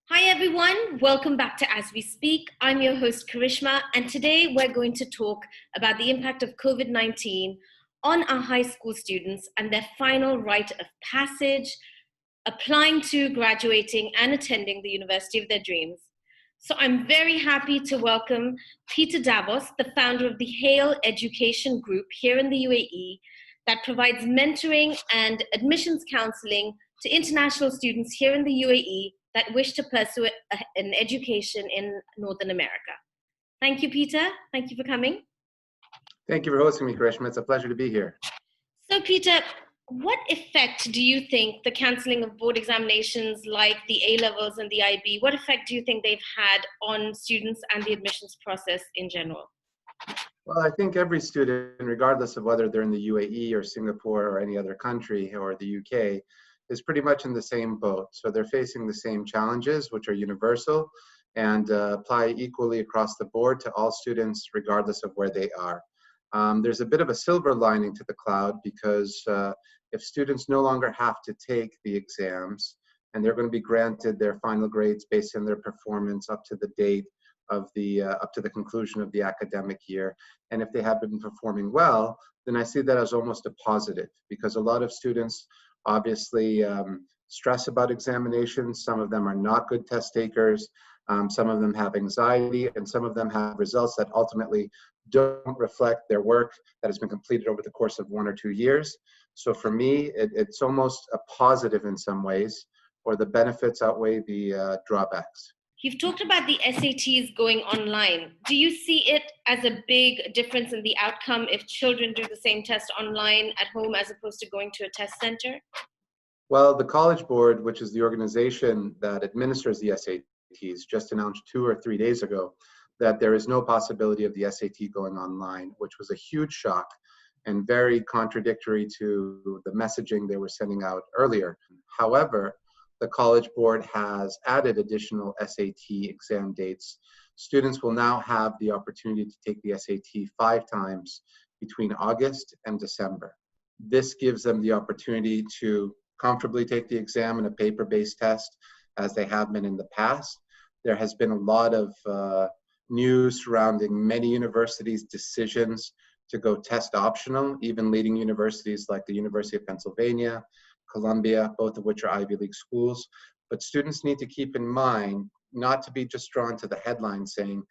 Hi everyone, welcome back to As We Speak. I'm your host Karishma, and today we're going to talk about the impact of COVID-19 on our high school students and their final rite of passage, applying to, graduating, and attending the university of their dreams. So I'm very happy to welcome Peter Davos, the founder of the Hale Education Group here in the UAE that provides mentoring and admissions counseling to international students here in the UAE that wish to pursue an education in Northern America. Thank you, Peter. Thank you for coming. Thank you for hosting me, Karishma. It's a pleasure to be here. So, Peter, what effect do you think the cancelling of board examinations like the ALevels and the IB, what effect do you think they've had on students and the admissions process in general? Well, I think every student, regardless of whether they're in the UAE or Singapore or any other country or the UK, is pretty much in the same boat. So they're facing the same challenges, which are universal and apply equally across the board to all students, regardless of where they are. There's a bit of a silver lining to the cloud because if students no longer have to take the exams and they're going to be granted their final grades based on their performance up to the date of up to the conclusion of the academic year, and if they have been performing well, then I see that as almost a positive, because a lot of students obviously stress about examinations. Some of them are not good test takers. Some of them have anxiety, and some of them have results that ultimately don't reflect their work that has been completed over the course of 1 or 2 years. So for me, it's almost a positive in some ways, or the benefits outweigh the drawbacks. You've talked about the SATs going online. Do you see it as a big difference in the outcome if children do the same test online at home as opposed to going to a test center? Well, the College Board, which is the organization that administers the SATs, just announced 2 or 3 days ago that there is no possibility of the SAT going online, which was a huge shock and very contradictory to the messaging they were sending out earlier. However, the College Board has added additional SAT exam dates. Students will now have the opportunity to take the SAT 5 times between August and December. This gives them the opportunity to comfortably take the exam in a paper-based test as they have been in the past. There has been a lot of news surrounding many universities' decisions to go test optional, even leading universities like the University of Pennsylvania, Columbia, both of which are Ivy League schools. But students need to keep in mind not to be just drawn to the headline saying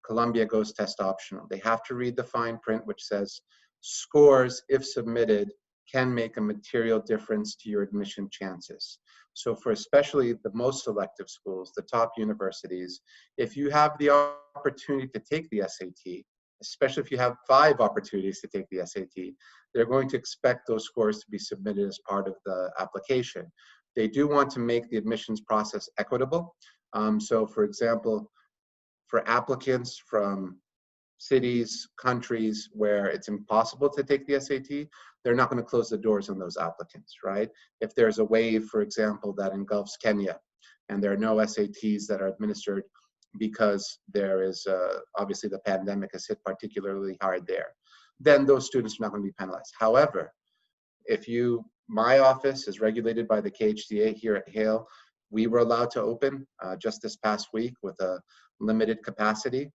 Columbia goes test optional. They have to read the fine print, which says scores, if submitted, can make a material difference to your admission chances. So for especially the most selective schools, the top universities, if you have the opportunity to take the SAT, especially if you have 5 opportunities to take the SAT, they're going to expect those scores to be submitted as part of the application. They do want to make the admissions process equitable. So for example, for applicants from cities, countries where it's impossible to take the SAT, they're not going to close the doors on those applicants, right? If there's a wave, for example, that engulfs Kenya, and there are no SATs that are administered because there is obviously the pandemic has hit particularly hard there, then those students are not going to be penalized. However, my office is regulated by the KHDA here at Hale. We were allowed to open just this past week with a limited capacity.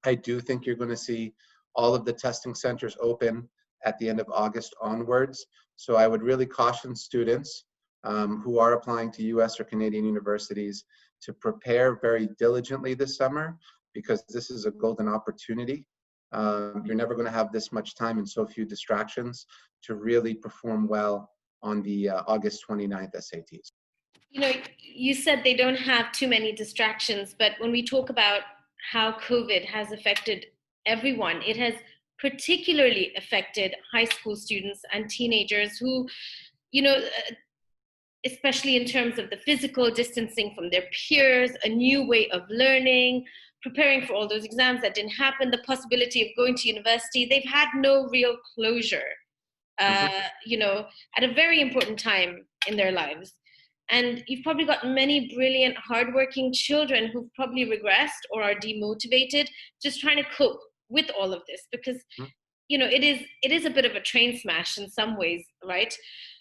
I do think you're going to see all of the testing centers open at the end of August onwards. So I would really caution students who are applying to US or Canadian universities to prepare very diligently this summer, because this is a golden opportunity. You're never going to have this much time and so few distractions to really perform well on the August 29th SATs. You know, you said they don't have too many distractions, but when we talk about how COVID has affected everyone, it has particularly affected high school students and teenagers who, especially in terms of the physical distancing from their peers, a new way of learning, preparing for all those exams that didn't happen, the possibility of going to university. They've had no real closure, at a very important time in their lives. And you've probably got many brilliant, hardworking children who've probably regressed or are demotivated, just trying to cope with all of this, because, it is a bit of a train smash in some ways, right?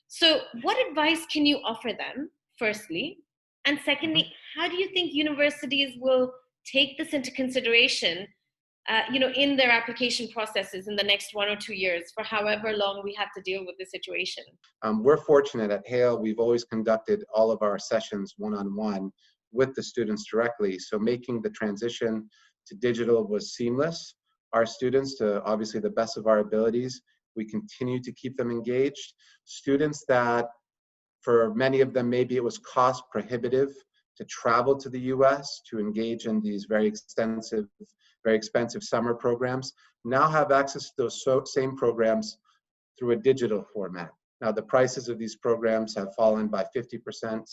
So, what advice can you offer them, firstly? And secondly, how do you think universities will take this into consideration, in their application processes in the next 1 or 2 years, for however long we have to deal with the situation? We're fortunate at Hale, we've always conducted all of our sessions one-on-one with the students directly. So making the transition to digital was seamless. Our students, to obviously the best of our abilities, we continue to keep them engaged. Students that, for many of them, maybe it was cost prohibitive to travel to the US to engage in these very expensive summer programs, now have access to those same programs through a digital format. Now, the prices of these programs have fallen by 50%,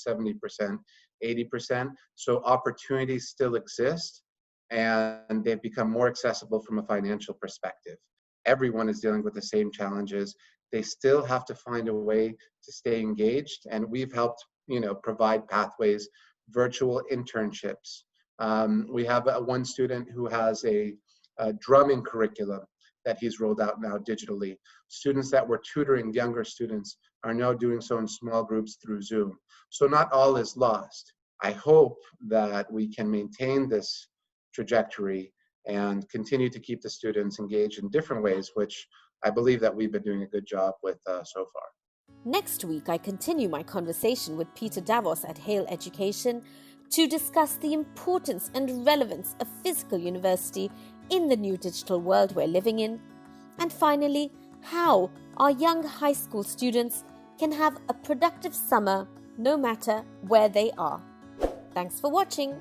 70%, 80%. So opportunities still exist, and they've become more accessible from a financial perspective. Everyone is dealing with the same challenges. They still have to find a way to stay engaged, and we've helped, provide pathways, virtual internships. We have one student who has a drumming curriculum that he's rolled out now digitally. Students that were tutoring younger students are now doing so in small groups through Zoom. So not all is lost. I hope that we can maintain this trajectory and continue to keep the students engaged in different ways, which I believe that we've been doing a good job with so far. Next week, I continue my conversation with Peter Davos at Hale Education to discuss the importance and relevance of physical university in the new digital world we're living in, and finally, how our young high school students can have a productive summer no matter where they are. Thanks for watching.